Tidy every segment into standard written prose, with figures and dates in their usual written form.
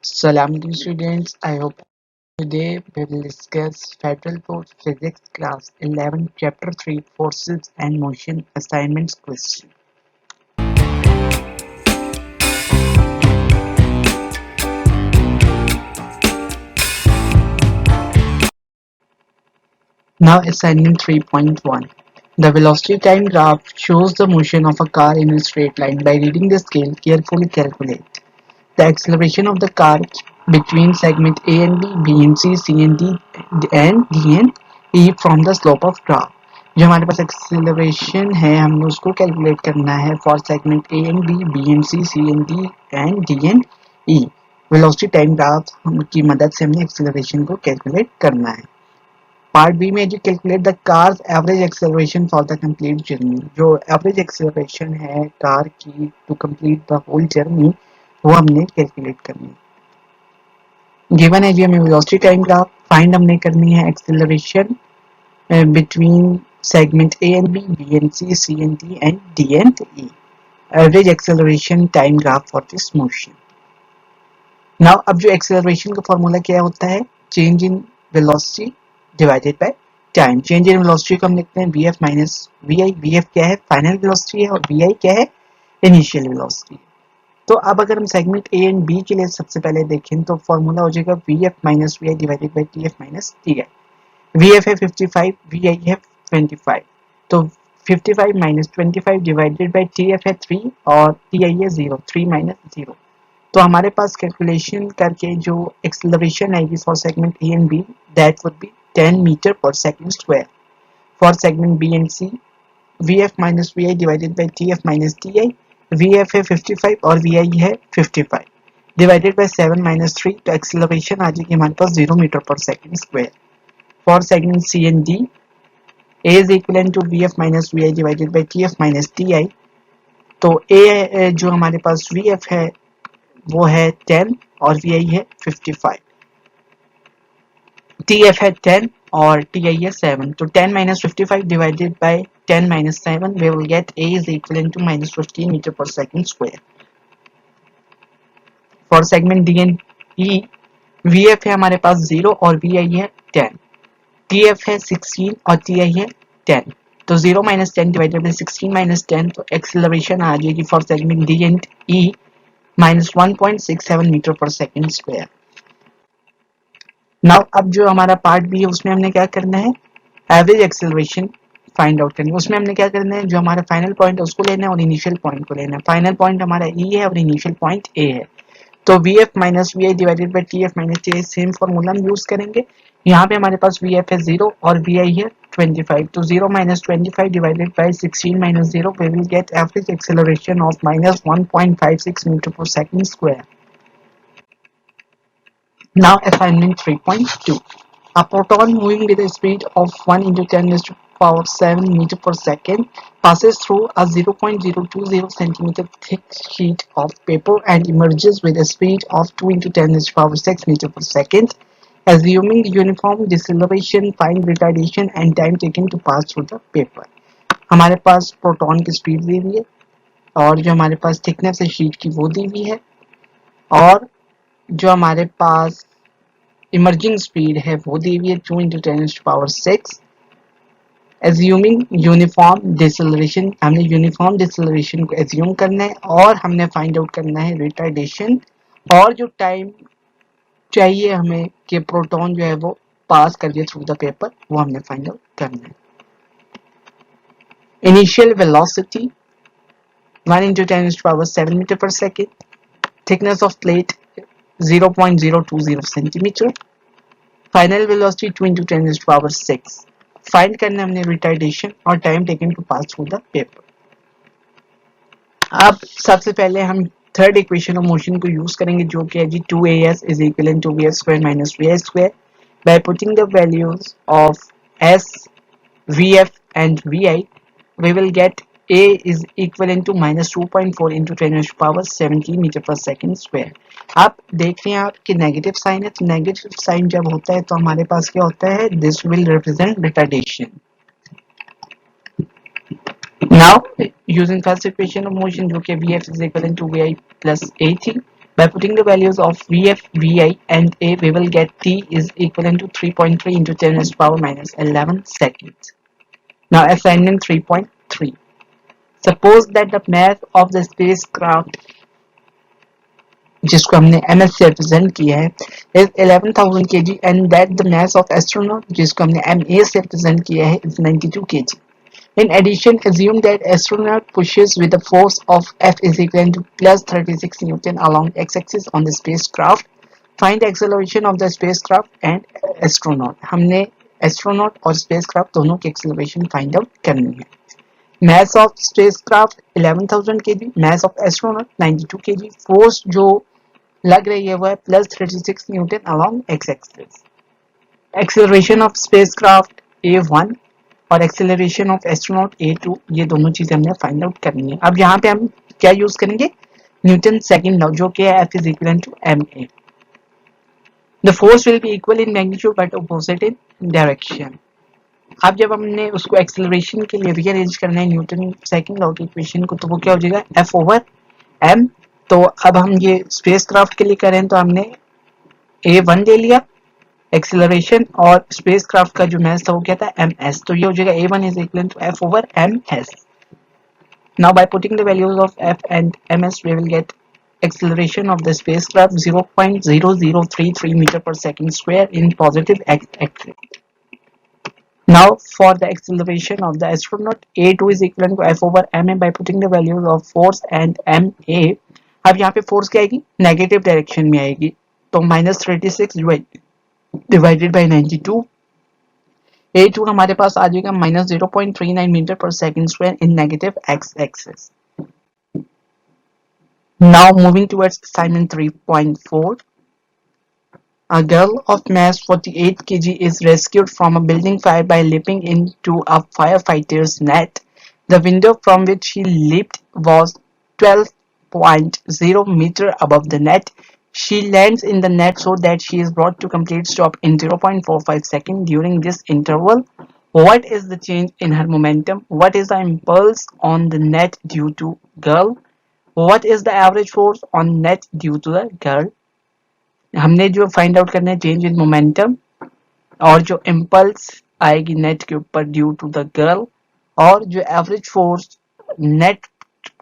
Salam alaikum students. I hope today we will discuss Federal Board Physics Class 11 Chapter 3 Forces and Motion Assignments question. Now assignment 3.1. The velocity time graph shows the motion of a car in a straight line. By reading the scale, carefully calculate the acceleration of the car between segment A and B and C and D and E from the slope of graph. जो हमारे पास acceleration है हमें उसको calculate करना है for segment A and B and C and D and E velocity time graph की मदद से हमें एक्सेलरेशन को कैलकुलेट करना है. पार्ट बी में जो calculate the car's average acceleration for the complete journey. जो एवरेज एक्सेलरेशन है कार की to complete the whole journey वो हमने कैलकुलेट करनी है. गिवन है जी हमें वेलोसिटी टाइम ग्राफ फाइंड हमने करनी है acceleration between segment A and B and C and D and D and E. Average acceleration time graph for this motion. Now अब जो acceleration का formula क्या होता है change in velocity divided by time. Change in velocity को हम लिखते हैं VF minus VI. VF क्या है final velocity है और VI क्या है initial velocity. तो अब अगर हम सेगमेंट ए एंड बी के लिए सबसे पहले देखें तो फॉर्मूला हो जाएगा VF minus VI divided by TF minus TI. VF है 55, VI है 25. तो 55 minus 25 divided by TF है 3 और TI है 0. 3 minus 0. तो हमारे पास कैलकुलेशन करके जो एक्सेलरेशन आएगी for segment A and B that would be 10 metre पर second square. For segment B and C VF minus VI divided by TF minus TI. VF है 55 और VI है 55 डिवाइडेड बाय 7 minus 3. तो acceleration आ जाएगी हमारे पास 0 metre पर second square. For segment C and D, A is equivalent to VF minus VI divided by TF minus TI. तो A जो हमारे पास VF है वो है 10 और VI है 55. TF है 10 और TI है 7. तो 10 minus 55 divided by 10 minus 7 we will get A is equivalent to minus 15 meter per second square. For segment D and E, VF है हमारे पास 0 और VI है 10. TF है 16 और TI है 10. तो 0 minus 10 divided by 16 minus 10 तो एक्सेलरेशन आ जाएगी for segment D and E minus 1.67 metre पर सेकंड स्क्वायर. नाउ अब जो हमारा पार्ट बी है उसमें हमने क्या करना है एवरेज एक्सेलरेशन फाइंड आउट करनी है. उसमें हमने क्या करना है जो हमारा फाइनल पॉइंट है उसको लेना है और इनिशियल पॉइंट को लेना है. फाइनल पॉइंट हमारा E है और इनिशियल पॉइंट A है. तो VF minus VI divided by TF minus TI same formula हम यूज करेंगे. यहाँ पे हमारे पास VF है 0 और VI है 25. तो 0 minus 25 divided by 16 minus 0 we will get average acceleration of minus 1.56 meter per second square. Now assignment 3.2. A proton moving with a speed of 1 into 10 raised to power 7 meter per second passes through a 0.020 centimeter thick sheet of paper and emerges with a speed of 2 into 10 raised to power 6 meter per second. Assuming uniform deceleration, find retardation and time taken to pass through the paper. हमारे पास proton की speed दी हुई है और जो हमारे पास thickness है sheet की वो दी हुई है और जो हमारे पास इमर्जिंग स्पीड है वो दी हुई है 2 into 10 raised to power 6. Assuming uniform deceleration, हमने यूनिफॉर्म डिसेलरेशन को एज्यूम करना है और हमने फाइंड आउट करना है रिटार्डेशन और जो टाइम चाहिए हमें कि प्रोटॉन जो है वो पास कर दिए थ्रू द पेपर वो हमने फाइंड आउट करना है. Initial velocity 1 into 10 raised to power 7 meter per second. Thickness of plate 0.020 centimeter. Final velocity 2 into 10 raised to power 6. Find करना हमने रिटार्डेशन और time taken to pass through the paper. अब सबसे पहले हम थर्ड इक्वेशन ऑफ मोशन को use करेंगे जो कि है जी 2as is equivalent to vf square minus vi square. By putting the values of s, vf and vi we will get a is equivalent to minus 2.4 into 10 raised to power 17 meter per second square. आप देख रहे हैं आप कि negative sign है तो negative sign जब होता है तो हमारे पास क्या होता है this will represent retardation. Now using first equation of motion जो कि vf is equivalent to vi plus a थी By putting the values of Vf, Vi and A, we will get T is equivalent to 3.3 into 10 raised to power minus 11 seconds. Now assignment 3.3. Suppose that the mass of the spacecraft जिसको हमने ms से represent किया है is 11,000 kg and that the mass of astronaut जिसको हमने ma से represent किया है is 92 kg. In addition, assume that astronaut pushes with a force of F is equal to plus 36 Newton along x-axis on the spacecraft. Find the acceleration of the spacecraft and astronaut. हमने astronaut और spacecraft दोनों की acceleration find out करनी है. Mass of spacecraft 11,000 kg, mass of astronaut 92 kg, force जो लग रही है वो है plus 36 Newton along x-axis. Acceleration of spacecraft A1 और एक्सेलरेशन ऑफ एस्ट्रोनॉट A2, ये दोनों चीजें हमने फाइंड आउट करनी है. अब यहाँ पे हम क्या यूज करेंगे, न्यूटन सेकंड लॉ, जो कि है F is equal to ma. The force will be equal in magnitude but opposite in direction. अब जब हमने उसको एक्सेलरेशन के लिए रीअरेंज करना है न्यूटन सेकंड लॉ की इक्वेशन को, तो वो क्या हो जाएगा F ओवर m. तो अब हम ये स्पेसक्राफ्ट के लिए करें तो हमने A1 ले लिया एक्सेलरेशन और स्पेसक्राफ्ट का जो मास था वो क्या था ms. तो ये हो जाएगा A1 is equal to F over ms. Now by putting the values of F and ms we will get acceleration of the spacecraft 0.0033 meter per second square in positive x-axis. Now for the acceleration of the astronaut A2 is equal to F over ma. By putting the values of force and ma, अब यहाँ पे force क्या आएगी, negative direction में आएगी, तो -36 divided by 92. A2 हमारे पास आ जाएगा -0.39 मीटर पर second square in negative x-axis. Now moving towards assignment 3.4. A girl of mass 48 kg is rescued from a building fire by leaping into a firefighter's net. The window from which she leaped was 12.0 meter above the net. She lands in the net so that she is brought to complete stop in 0.45 seconds. During this interval, what is the change in her momentum? What is the impulse on the net due to girl? What is the average force on net due to the girl? हमने जो find out करना है change in momentum और जो impulse आएगी net के ऊपर due to the girl और जो एवरेज फोर्स नेट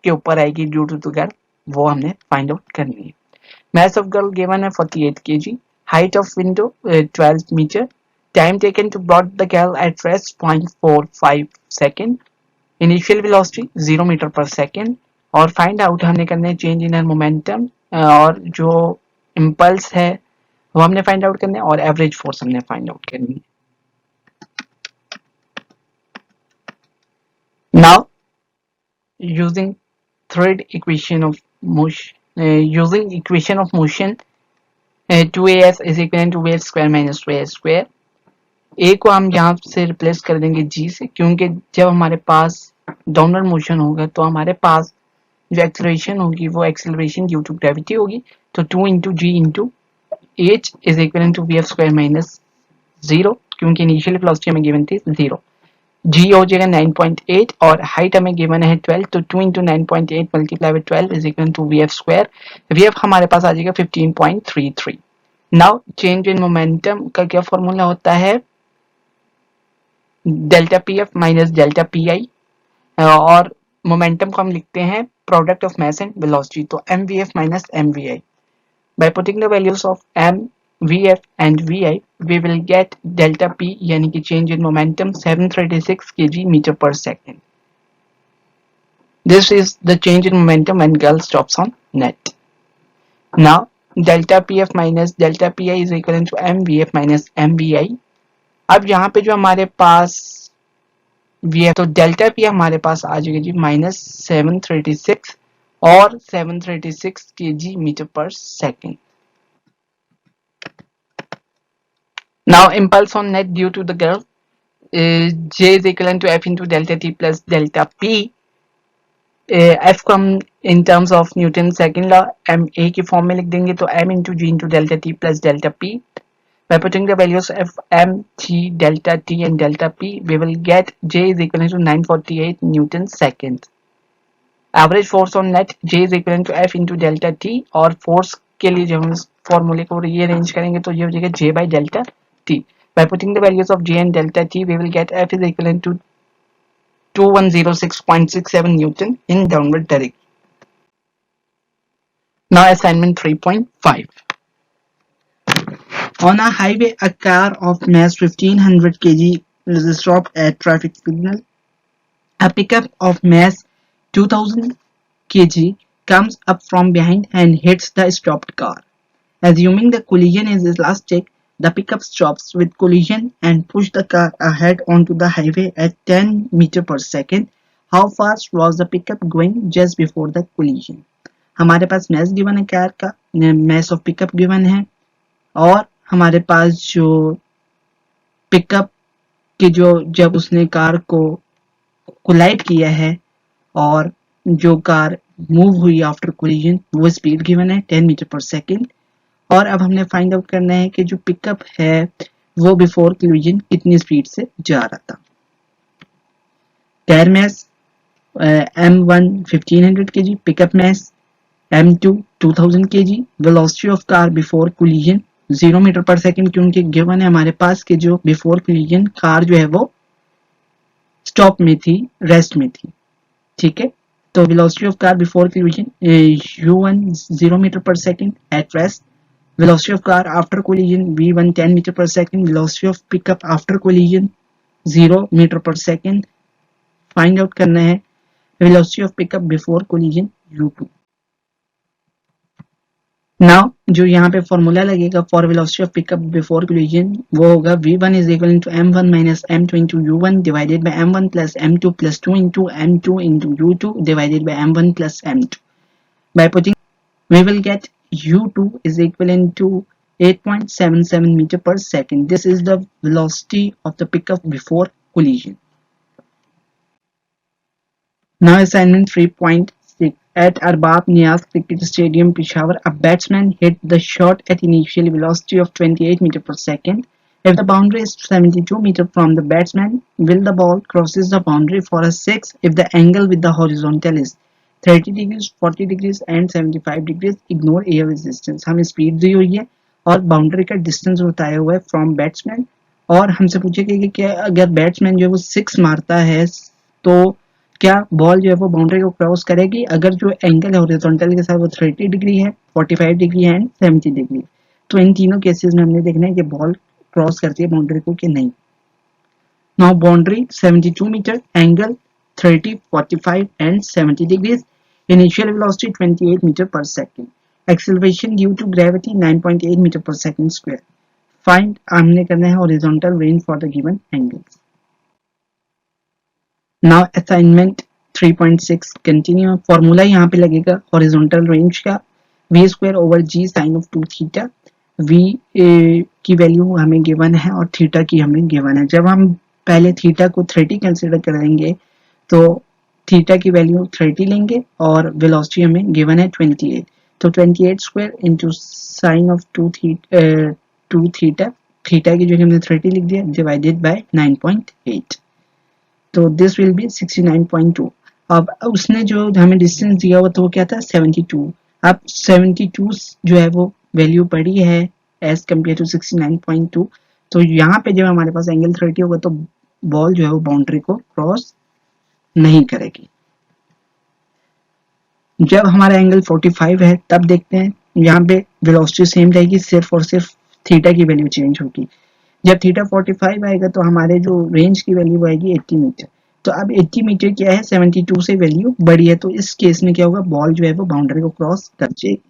के ऊपर आएगी ड्यू टू द गर्ल, वो हमने फाइंड आउट करनी है. Mass of girl given है 48 kg, height of window 12 meter, time taken to brought the girl at rest 0.45 second, initial velocity 0 meter per second और find out हमने करना है change in momentum और जो इम्पल्स है वो हमने फाइंड आउट करना है और एवरेज फोर्स हमने फाइंड आउट करनी है. Now using third equation of motion, using equation of motion 2as is equal to v square minus y square. a को हम यहाँ से रिप्लेस कर देंगे g से, क्योंकि जब हमारे पास डाउनवर्ड मोशन होगा तो हमारे पास जो एक्सेलरेशन होगी वो एक्सेलरेशन ड्यू टू ग्रेविटी होगी. तो 2 into g into h is equal to v f square minus 0, क्योंकि इनिशियल वेलोसिटी हमें गिवन थी 0. g हो जाएगा 9.8 और हाइट हमें गिवन है 12, तो 2 into 9.8 multiply by 12 is equal to v f square. V f हमारे पास आ जाएगा 15.33. नाउ चेंज इन मोमेंटम का क्या फॉर्मूला होता है, delta p f minus delta p i और मोमेंटम को हम लिखते हैं product of mass and velocity, तो m v f minus m v i. By putting the values of m, vf and vi, we will get delta p यानी कि change in momentum 736 kg meter per second. This is the change in momentum when girl stops on net. Now delta pf minus delta pi is equal to mvf minus mvi. अब यहाँ पे जो हमारे पास vf, तो delta P हमारे पास आ जाएगा जी minus 736 और 736 kg meter per second. Now impulse on net due to the girl j is equivalent to f into delta t plus delta p. f को हम in terms of Newton second law m a की form में लिख देंगे, तो m into g into delta t plus delta p. By putting the values of m, g, delta t and delta p, we will get j is equivalent to 948 Newton second. Average force on net j is equivalent to f into delta t और force के लिए जब हम इस फॉर्मूले को rearrange करेंगे तो ये हो जाएगा J by delta T. By putting the values of J and delta T, we will get F is equivalent to 2106.67 Newton in downward direction. Now assignment 3.5. On a highway, a car of mass 1500 kg is stopped at traffic signal. A pickup of mass 2000 kg comes up from behind and hits the stopped car. Assuming the collision is elastic, the pickup stops with collision and push the car ahead onto the highway at 10 meter per second. How fast was the pickup going just before the collision? हमारे पास mass given है car का, mass of pickup given है, और हमारे पास जो pickup की जो जब उसने कार को कोलाइड किया है और जो कार मूव हुई आफ्टर कोलिजन वो स्पीड गिवन है 10 मीटर पर सेकेंड. और अब हमने फाइंड आउट करना है कि जो पिकअप है वो बिफोर कोलिजन कितनी स्पीड से जा रहा था. Tyre mass M1 1500 kg, pickup mass M2 2000 kg, velocity of car before collision 0 metre पर सेकेंड, क्योंकि गिवन है हमारे पास कि जो बिफोर कोलिजन कार जो है वो स्टॉप में थी, रेस्ट में थी. ठीक है, तो velocity of car before collision u1 0 metre पर second at rest. Velocity of car after collision v1 10 meter per second. Velocity of pickup after collision 0 meter per second. Find out करना है velocity of pickup before collision u2. Now जो यहाँ पे formula लगेगा for velocity of pickup before collision वो होगा v1 is equal to m1 minus m2 into u1 divided by m1 plus m2 plus 2 into m2 into u2 divided by m1 plus m2. By putting we will get u2 is equivalent to 8.77 meter per second. This is the velocity of the pickup before collision. Now assignment 3.6. At Arbab Niaz Cricket Stadium, Peshawar, a batsman hit the shot at initial velocity of 28 meter per second. If the boundary is 72 meter from the batsman, will the ball crosses the boundary for a 6 if the angle with the horizontal is 30 degrees, 40 degrees and 75 degrees. Ignore air resistance. हमें speed दी हुई है और boundary का distance बताया हुआ है from batsman, और हमसे पूछेगा कि क्या अगर बैट्समैन जो है वो 6 मारता है तो क्या बॉल जो है वो बाउंड्री को क्रॉस करेगी. अगर जो एंगल है हॉरिजॉन्टल के साथ वो 30 डिग्री है, 45 डिग्री है एंड 70 डिग्री. तो इन तीनों केसेस में हमने देखना है कि बॉल क्रॉस करती है बाउंड्री को कि नहीं. Now boundary 72 metre, angle 30, 45 and 70 degrees. Initial velocity 28 meter per second. Acceleration due to gravity 9.8 meter per second square. Find हमने करना है horizontal range for the given angles. Now assignment 3.6 continue. Formula यहाँ पे लगेगा horizontal range का v square over g sin of 2 theta. v की value हमें given है और थीटा की हमें गिवन है. जब हम पहले थीटा को 30 कंसिडर करेंगे तो थीटा की वैल्यू 30 लेंगे और वेलोसिटी हमें गिवन है 28. तो 28 square into sine of 2 theta, theta की जगह हमने 30 लिख दिया, डिवाइडेड बाय 9.8. तो दिस विल बी 69.2. अब उसने जो हमें डिस्टेंस दिया हुआ तो वो क्या था 72. अब 72 जो है वो वैल्यू पड़ी है एज कम्पेयर टू 69.2. तो यहाँ पे जब हमारे पास एंगल 30 होगा तो बॉल जो है वो बाउंड्री को क्रॉस नहीं करेगी. जब हमारा एंगल 45 है तब देखते हैं यहाँ पे वेलोसिटी सेम रहेगी, सिर्फ और सिर्फ थीटा की वैल्यू चेंज होगी. जब थीटा 45 आएगा तो हमारे जो रेंज की वैल्यू आएगी 80 मीटर. तो अब 80 मीटर क्या है 72 से वैल्यू बड़ी है, तो इस केस में क्या होगा बॉल जो है वो बाउंड्री को क्रॉस कर जाएगी.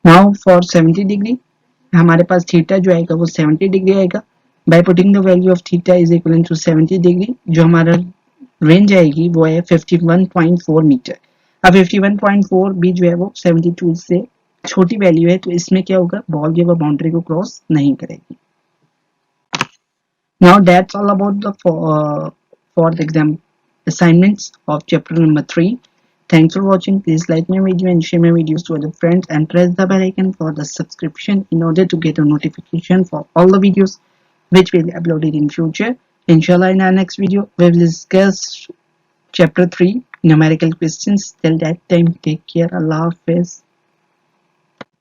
नाउ फॉर 70 डिग्री हमारे पास थीटा जो आएगा वो 70 डिग्री आएगा. By putting the value of theta is equal to 70 degree, जो हमारा रेंज आएगी वो है 51.4 मीटर. अब 51.4 भी जो है वो 72 से छोटी वैल्यू है, तो इसमें क्या होगा बॉल जो है बाउंड्री को क्रॉस नहीं करेगी. Now that's all about the for the exam assignments of chapter number 3. Thanks for watching. Please like my video and share my videos to other friends and press the bell icon for the subscription in order to get a notification for all the videos which will be uploaded in future. Inshallah, in our next video we will discuss chapter 3 numerical questions. Till that time, take care. Allah Hafiz.